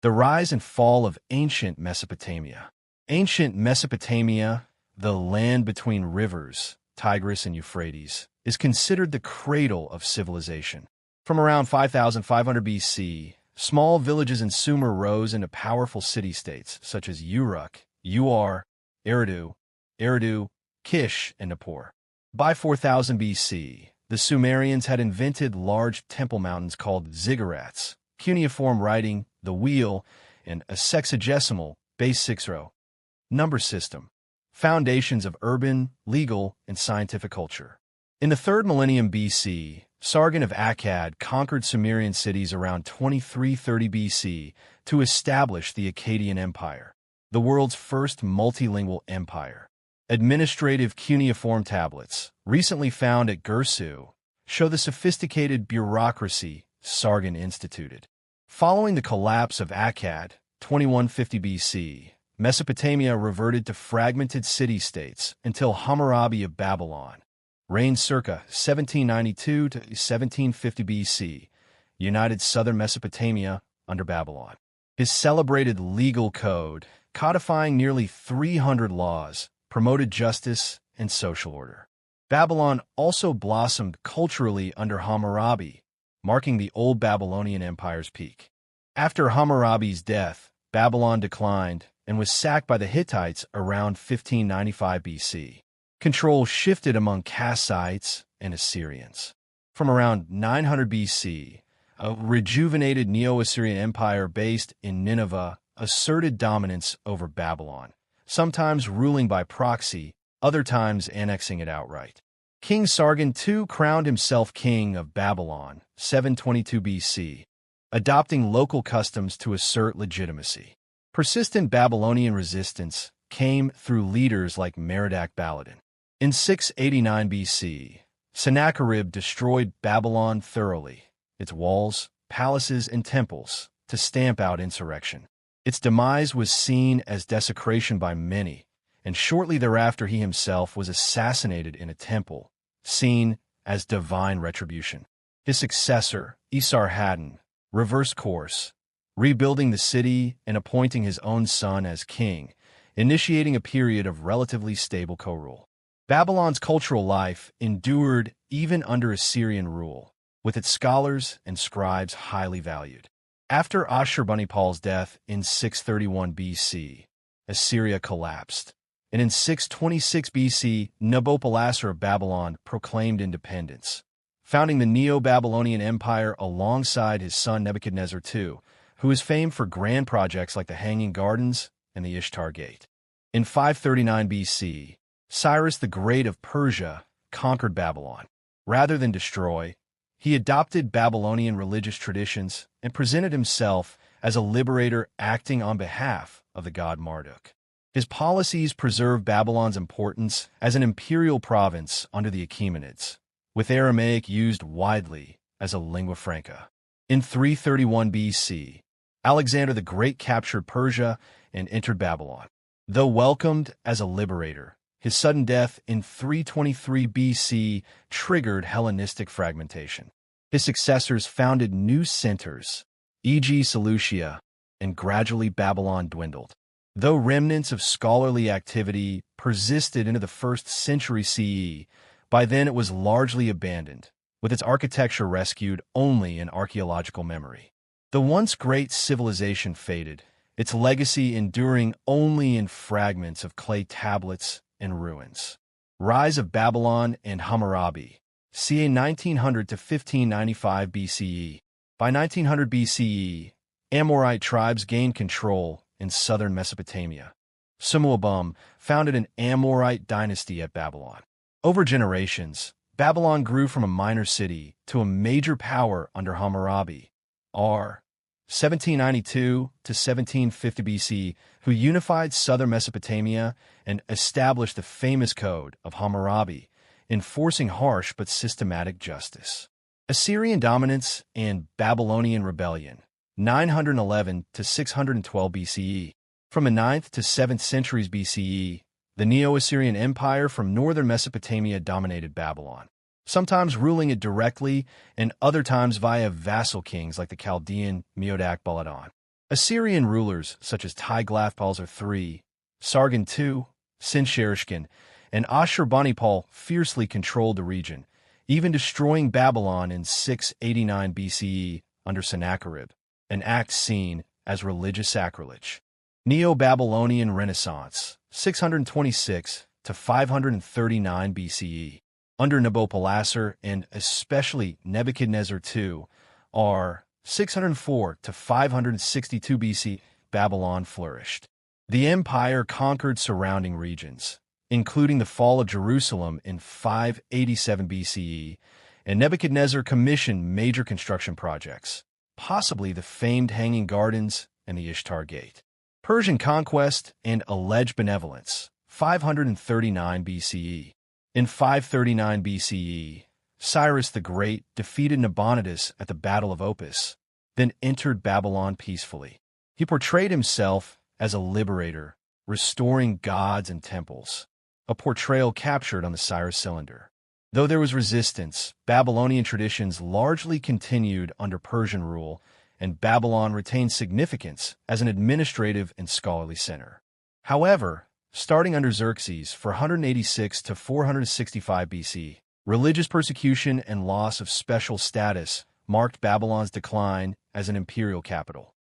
The rise and fall of ancient Mesopotamia. Ancient Mesopotamia, the land between rivers, Tigris and Euphrates, is considered the cradle of civilization. From around 5500 BC, small villages in Sumer rose into powerful city-states such as Uruk, Ur, Eridu, Kish, and Nippur. By 4000 BC, the Sumerians had invented large temple mountains called ziggurats, cuneiform writing, the wheel, and a sexagesimal, base 6-row number system, foundations of urban, legal, and scientific culture. In the 3rd millennium BC, Sargon of Akkad conquered Sumerian cities around 2330 BC to establish the Akkadian Empire, the world's first multilingual empire. Administrative cuneiform tablets, recently found at Girsu, show the sophisticated bureaucracy Sargon instituted. Following the collapse of Akkad, 2150 BC, Mesopotamia reverted to fragmented city-states until Hammurabi of Babylon reigned circa 1792 to 1750 BC, united southern Mesopotamia under Babylon. His celebrated legal code, codifying nearly 300 laws, promoted justice and social order. Babylon also blossomed culturally under Hammurabi, marking the Old Babylonian Empire's peak. After Hammurabi's death, Babylon declined and was sacked by the Hittites around 1595 BC. Control shifted among Kassites and Assyrians. From around 900 BC, a rejuvenated Neo-Assyrian empire based in Nineveh asserted dominance over Babylon, sometimes ruling by proxy, other times annexing it outright. King Sargon II crowned himself king of Babylon, 722 BC, adopting local customs to assert legitimacy. Persistent Babylonian resistance came through leaders like Merodach-Baladan. In 689 BC, Sennacherib destroyed Babylon thoroughly, its walls, palaces, and temples, to stamp out insurrection. Its demise was seen as desecration by many, and shortly thereafter he himself was assassinated in a temple, seen as divine retribution. His successor, Esarhaddon, reversed course, rebuilding the city and appointing his own son as king, initiating a period of relatively stable co-rule. Babylon's cultural life endured even under Assyrian rule, with its scholars and scribes highly valued. After Ashurbanipal's death in 631 BC, Assyria collapsed, and in 626 BC, Nabopolassar of Babylon proclaimed independence, founding the Neo-Babylonian Empire alongside his son Nebuchadnezzar II, who is famed for grand projects like the Hanging Gardens and the Ishtar Gate. In 539 BC, Cyrus the Great of Persia conquered Babylon. Rather than destroy, he adopted Babylonian religious traditions and presented himself as a liberator acting on behalf of the god Marduk. His policies preserved Babylon's importance as an imperial province under the Achaemenids, with Aramaic used widely as a lingua franca. In 331 BC, Alexander the Great captured Persia and entered Babylon. Though welcomed as a liberator, his sudden death in 323 BC triggered Hellenistic fragmentation. His successors founded new centers, e.g. Seleucia, and gradually Babylon dwindled. Though remnants of scholarly activity persisted into the 1st century CE, by then it was largely abandoned, with its architecture rescued only in archaeological memory. The once great civilization faded, its legacy enduring only in fragments of clay tablets and ruins. Rise of Babylon and Hammurabi, ca. 1900 to 1595 BCE. By 1900 BCE, Amorite tribes gained control in southern Mesopotamia. Sumuabum founded an Amorite dynasty at Babylon. Over generations, Babylon grew from a minor city to a major power under Hammurabi, r. 1792 to 1750 BC, who unified southern Mesopotamia and established the famous Code of Hammurabi, enforcing harsh but systematic justice. Assyrian dominance and Babylonian rebellion, 911 to 612 BCE. From the 9th to 7th centuries BCE, the Neo-Assyrian Empire from northern Mesopotamia dominated Babylon, sometimes ruling it directly and other times via vassal kings like the Chaldean Merodach-Baladan. Assyrian rulers such as Tiglath-Pileser III, Sargon II, Sin-Sharishkin, and Ashurbanipal fiercely controlled the region, even destroying Babylon in 689 BCE under Sennacherib, an act seen as religious sacrilege. Neo-Babylonian Renaissance, 626 to 539 BCE, under Nabopolassar and especially Nebuchadnezzar II, are 604 to 562 BC. Babylon flourished. The empire conquered surrounding regions, including the fall of Jerusalem in 587 BCE, and Nebuchadnezzar commissioned major construction projects, possibly the famed Hanging Gardens and the Ishtar Gate. Persian conquest and alleged benevolence, 539 BCE. In 539 BCE, Cyrus the Great defeated Nabonidus at the Battle of Opis, then entered Babylon peacefully. He portrayed himself as a liberator, restoring gods and temples, a portrayal captured on the Cyrus cylinder. Though there was resistance, Babylonian traditions largely continued under Persian rule, and Babylon retained significance as an administrative and scholarly center. However, starting under Xerxes for 186 to 465 BC, religious persecution and loss of special status marked Babylon's decline as an imperial capital.